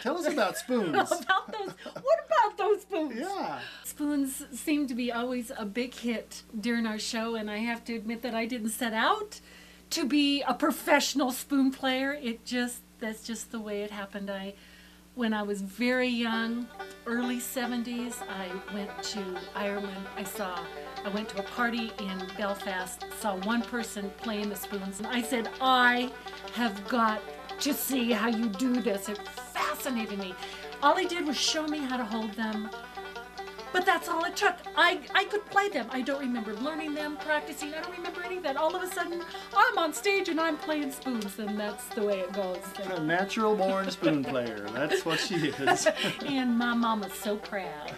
Tell us about spoons. What about those spoons? Yeah. Spoons seem to be always a big hit during our show, and I have to admit that I didn't set out to be a professional spoon player. That's just the way it happened. When I was very young, early 70s, I went to Ireland. I went to a party in Belfast, saw one person playing the spoons, and I said, I have got to see how you do this. It fascinated me. All he did was show me how to hold them, but that's all it took. I could play them. I don't remember learning them, practicing. I don't remember any of that. All of a sudden, I'm on stage and I'm playing spoons, and that's the way it goes. A natural-born spoon player. That's what she is. And my mama's so proud.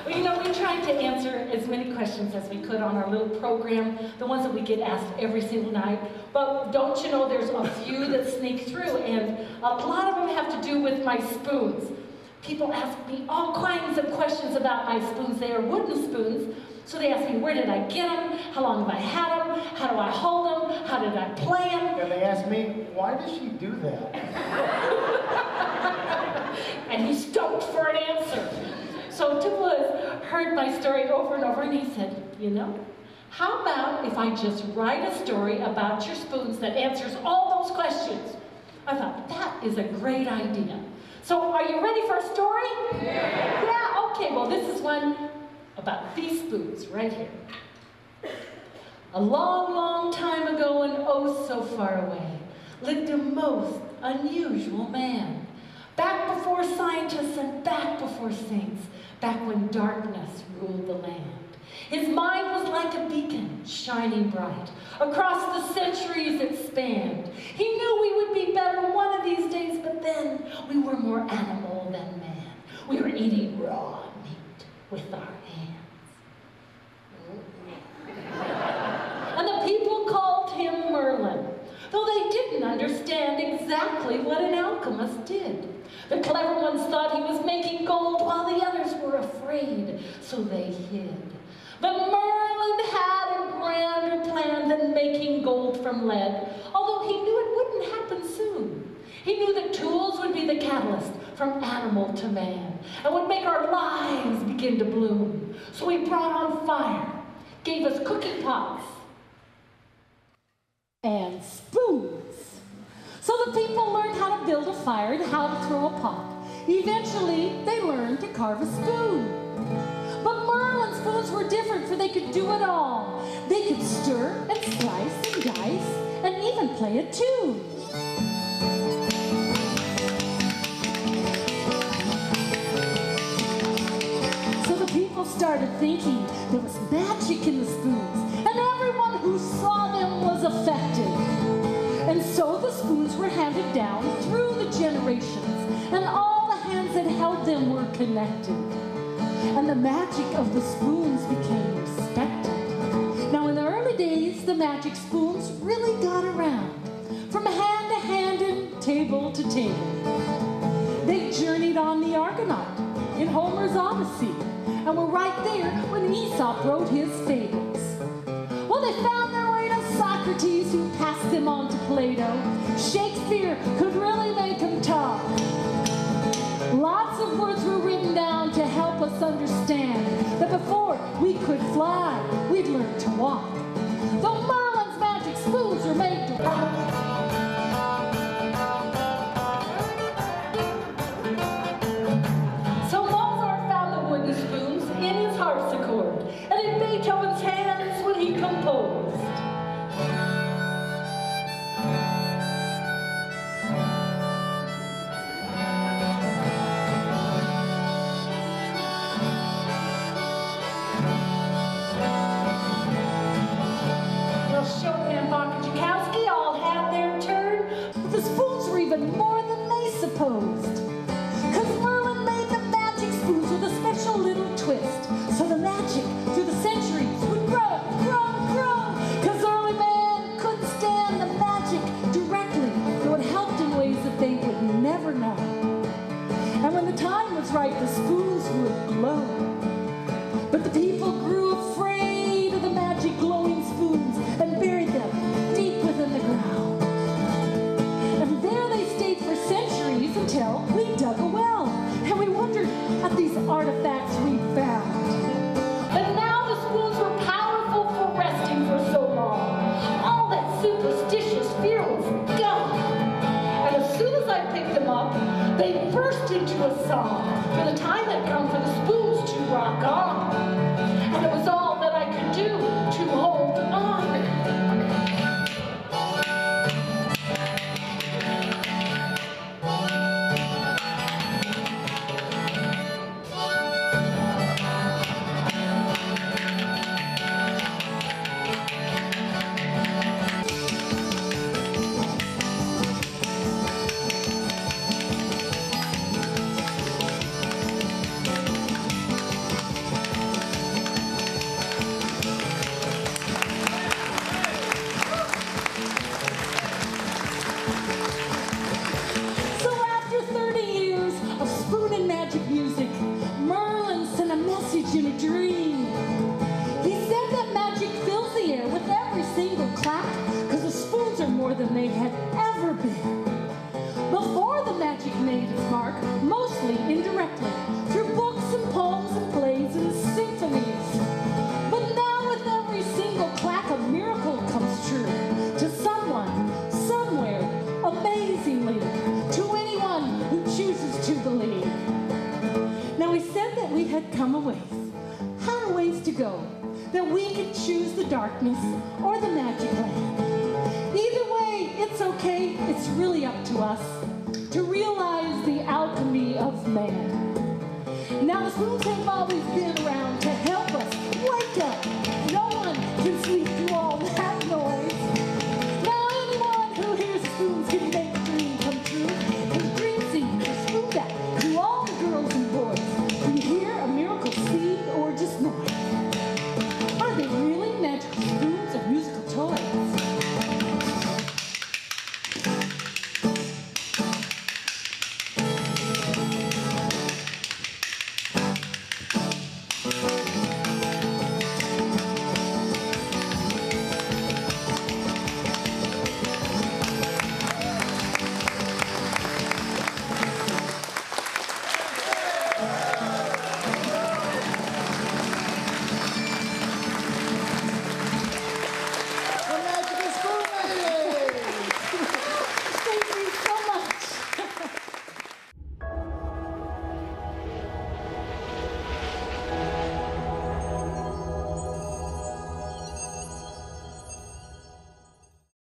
Well, we tried to answer as many questions as we could on our little program, the ones that we get asked every single night. But don't you know, there's a few that sneak through, and a lot of them have to do with my spoons. People ask me all kinds of questions about my spoons. They are wooden spoons, so they ask me, where did I get them? How long have I had them? How do I hold them? How did I play them? And they ask me, why does she do that? And he's stoked for an answer. So Tupelo has heard my story over and over, and he said, how about if I just write a story about your spoons that answers all those questions? I thought, that is a great idea. So are you ready for a story? Yeah, okay, well this is one about these spoons right here. A long, long time ago and oh so far away lived a most unusual man. Back before scientists and back before saints, back when darkness ruled the land. His mind was like a beacon, shining bright. Across the centuries it spanned. He knew we would be better one of these days, but then we were more animal than man. We were eating raw meat with our hands. And the people called him Merlin, though they didn't understand exactly what an alchemist did. The clever ones thought he was making gold, while the others were afraid, so they hid. But Merlin had a grander plan than making gold from lead, although he knew it wouldn't happen soon. He knew that tools would be the catalyst from animal to man, and would make our lives begin to bloom. So he brought on fire, gave us cooking pots, and spoons. So the people learned how to build a fire and how to throw a pot. Eventually, they learned to carve a spoon. But Merlin's spoons were different, for they could do it all. They could stir and slice and dice and even play a tune. So the people started thinking there was magic in the spoons, and everyone who saw them was affected. And so the spoons were handed down through the generations, and all the hands that held them were connected. And the magic of the spoons became respected. Now in the early days, the magic spoons really got around, from hand to hand and table to table. They journeyed on the Argonaut in Homer's Odyssey, and were right there when Aesop wrote his fables. Well, they found their way to Socrates, who passed them on to Plato. Shakespeare could really make them talk. Lots of words were written down to help us understand that before we could fly, we'd learn to walk. Though Merlin's magic spoons are made to rock. So Mozart found the wooden spoons in his harpsichord, and in Beethoven's hands when he composed. Chopin, Bach, and Tchaikovsky all had superstitious, fearless God. And as soon as I picked them up, they burst into a song, for the time had come for the spoons to rock on. And it was all that I could do to hold on. So after 30 years of spoon and magic music, Merlin sent a message in a dream. He said that magic fills the air with every single clap, because the spoons are more than they had ever been. Before the magic made its mark, mostly indirectly, through books and poems and plays and symphonies. But now with every single clap, a miracle comes true to someone, somewhere, amazingly, to anyone who chooses to believe. Now we said that we had come a ways, had a ways to go, that we could choose the darkness or the magic land. Either way, it's okay, it's really up to us to realize the alchemy of man. Now the spoons have always been around town.